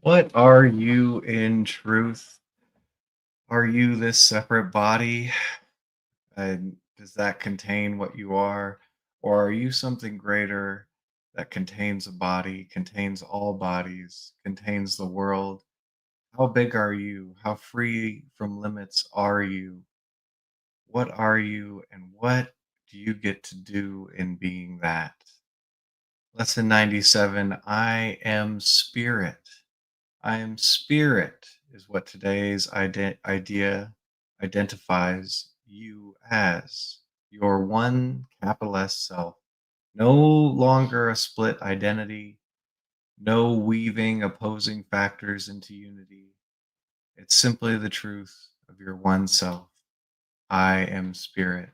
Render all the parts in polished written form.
What are you in truth? Are you this separate body? And does that contain what you are? Or are you something greater that contains a body, contains all bodies, contains the world? How big are you? How free from limits are you? What are you, and what do you get to do in being that? Lesson 97. I am spirit. I am spirit is what today's idea identifies you as. Your one capital S self. No longer a split identity, no weaving opposing factors into unity. It's simply the truth of your one self. I am spirit.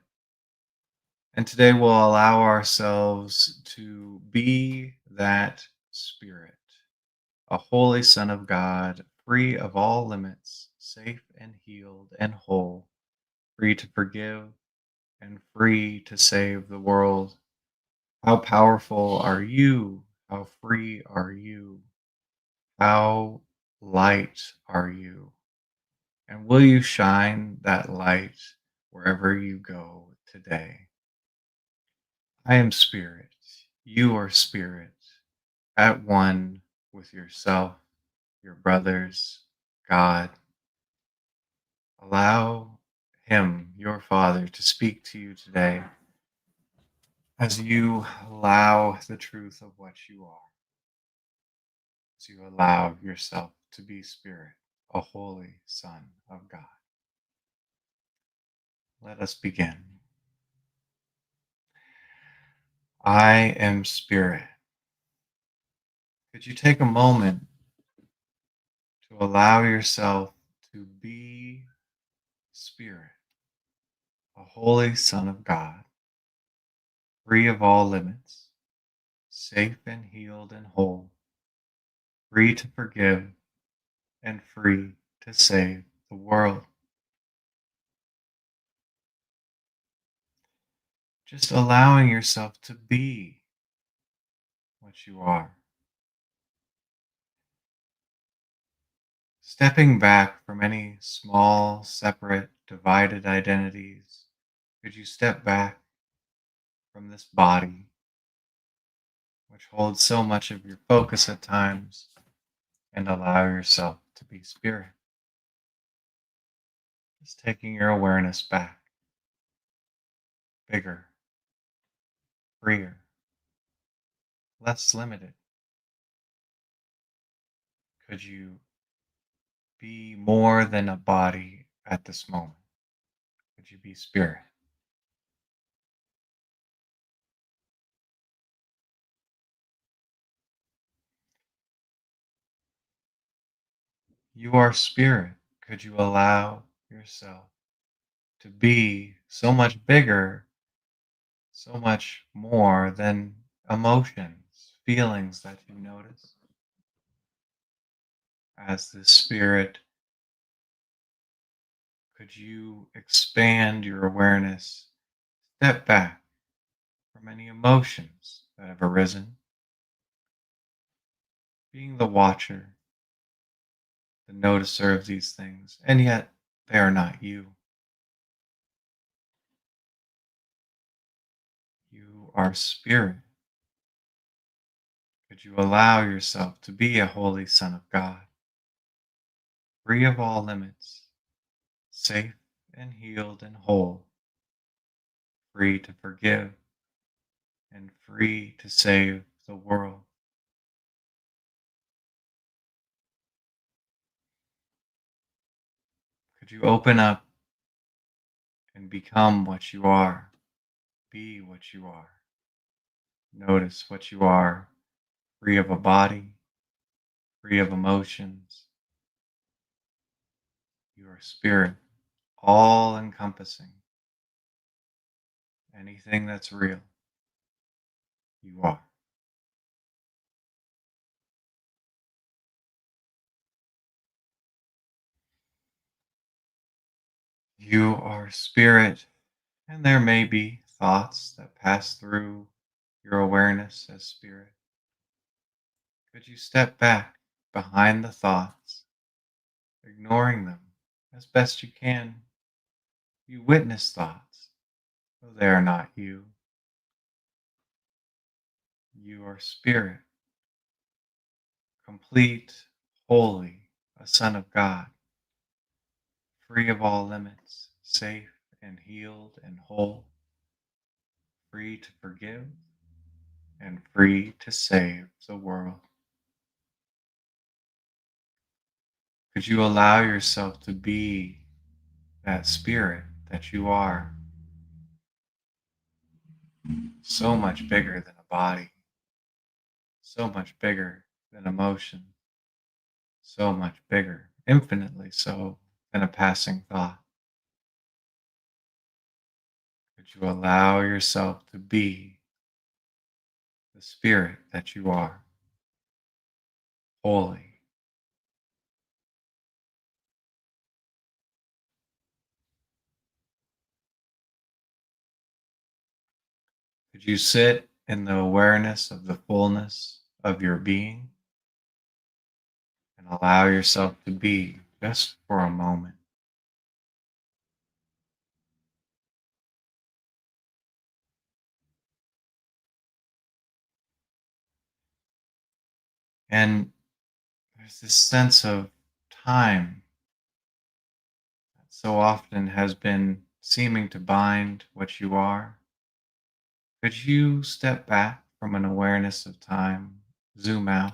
And today we'll allow ourselves to be that spirit, a holy Son of God, free of all limits, safe and healed and whole, free to forgive and free to save the world. How powerful are you? How free are you? How light are you? And will you shine that light wherever you go today? I am spirit. You are spirit, at one with yourself, your brothers, God. Allow Him, your Father, to speak to you today as you allow the truth of what you are, as you allow yourself to be Spirit, a holy Son of God. Let us begin. I am Spirit. Could you take a moment to allow yourself to be Spirit, a holy Son of God, free of all limits, safe and healed and whole, free to forgive and free to save the world. Just allowing yourself to be what you are. Stepping back from any small, separate, divided identities. Could you step back from this body, which holds so much of your focus at times, and allow yourself to be spirit? Just taking your awareness back, bigger, freer, less limited. Could you be more than a body at this moment? Could you be spirit? You are spirit. Could you allow yourself to be so much bigger, so much more than emotions, feelings that you notice? As the spirit, could you expand your awareness, step back from any emotions that have arisen, being the watcher, the noticer of these things, and yet they are not you. You are spirit. Could you allow yourself to be a holy Son of God, free of all limits, safe and healed and whole, free to forgive and free to save the world? Could you open up and become what you are, be what you are, notice what you are, free of a body, free of emotions? You are spirit, all encompassing. Anything that's real, you are. You are spirit, and there may be thoughts that pass through your awareness as spirit. Could you step back behind the thoughts, ignoring them as best you can. You witness thoughts, though they are not you. You are spirit, complete, holy, a son of God, free of all limits, safe and healed and whole, free to forgive and free to save the world. Could you allow yourself to be that spirit that you are, so much bigger than a body, so much bigger than emotion, so much bigger, infinitely so, than a passing thought? Could you allow yourself to be the spirit that you are, holy? Could you sit in the awareness of the fullness of your being and allow yourself to be just for a moment? And there's this sense of time that so often has been seeming to bind what you are. Could you step back from an awareness of time, zoom out?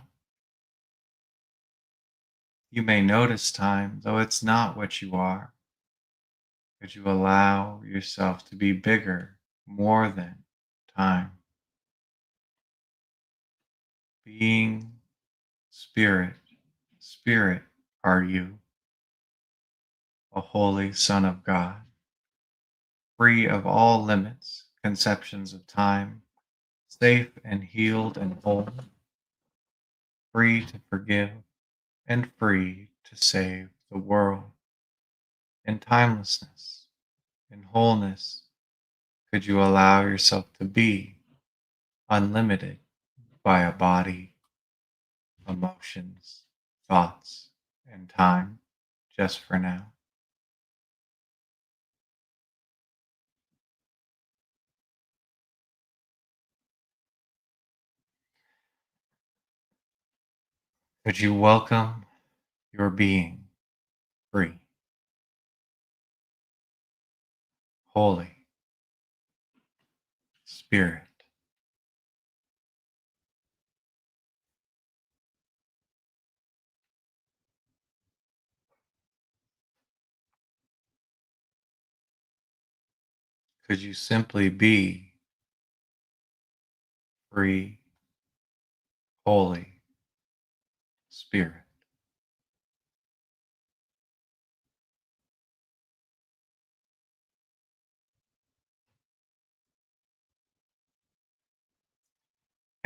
You may notice time, though it's not what you are. Could you allow yourself to be bigger, more than time? Being spirit, spirit are you, a holy Son of God, free of all limits, conceptions of time, safe and healed and whole, free to forgive and free to save the world. In timelessness, in wholeness, could you allow yourself to be unlimited by a body, emotions, thoughts, and time just for now? Could you welcome your being free, holy, spirit? Could you simply be free, holy, spirit?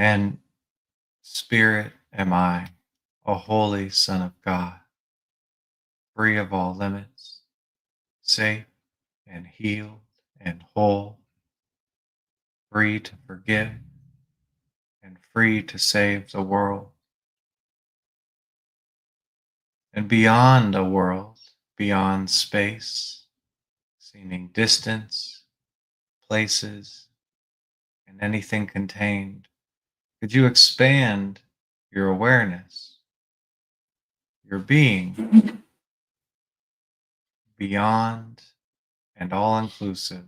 And spirit am I, a holy Son of God, free of all limits, safe and healed and whole, free to forgive and free to save the world. And beyond a world, beyond space, seeming distance, places, and anything contained, could you expand your awareness, your being, beyond and all inclusive,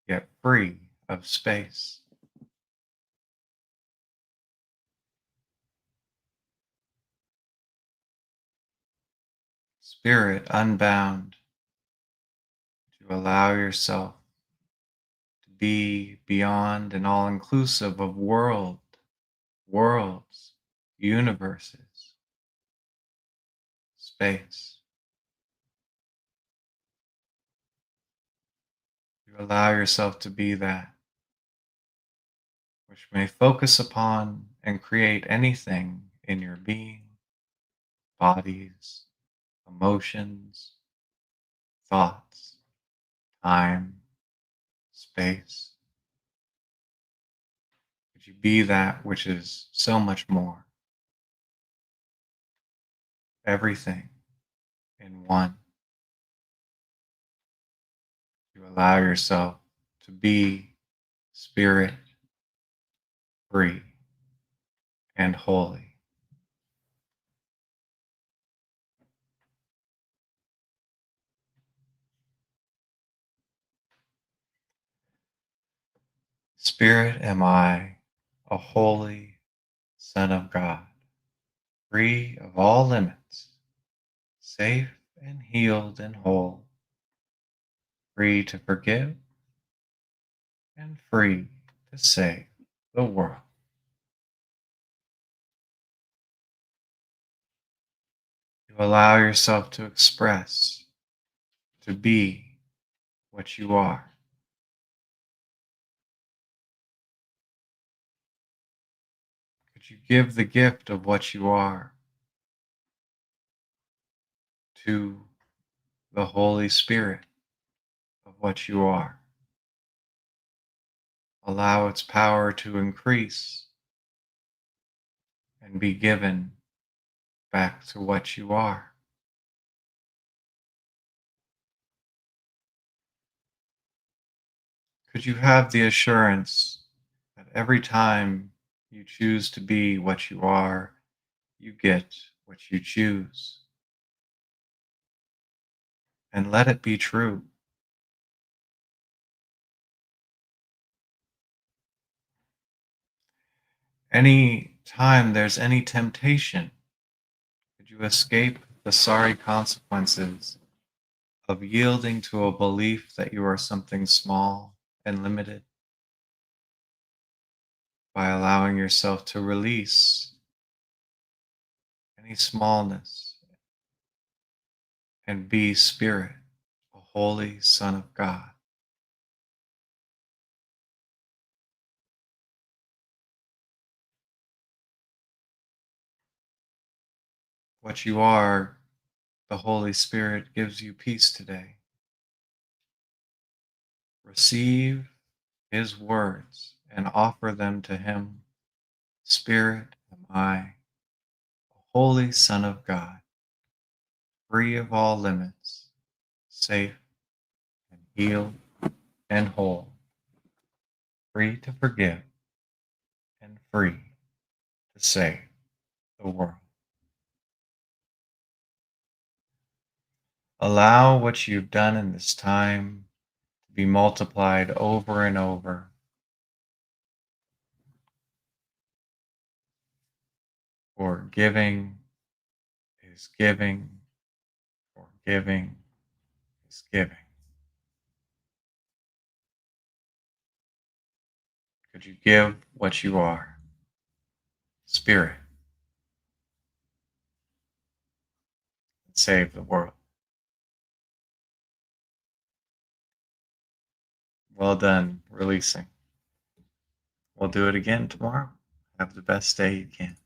yet free of space? Spirit unbound, to allow yourself to be beyond and all inclusive of worlds, universes, space. You allow yourself to be that, which may focus upon and create anything in your being, bodies, emotions, thoughts, time, space. Could you be that which is so much more? everything in one. You allow yourself to be spirit free and holy. Spirit am I, a holy Son of God, free of all limits, safe and healed and whole, free to forgive and free to save the world. You allow yourself to express, to be what you are. Could you give the gift of what you are to the Holy Spirit of what you are? Allow its power to increase and be given back to what you are. Could you have the assurance that every time you choose to be what you are, you get what you choose? And let it be true. Any time there's any temptation, could you escape the sorry consequences of yielding to a belief that you are something small and limited by allowing yourself to release any smallness and be spirit, a holy Son of God? What you are, the Holy Spirit gives you peace today. Receive His words and offer them to Him. Spirit am I, a holy Son of God, free of all limits, safe and healed and whole, free to forgive and free to save the world. Allow what you've done in this time to be multiplied over and over. For giving is giving, for giving is giving. Could you give what you are? Spirit, and save the world. Well done, releasing. We'll do it again tomorrow. Have the best day you can.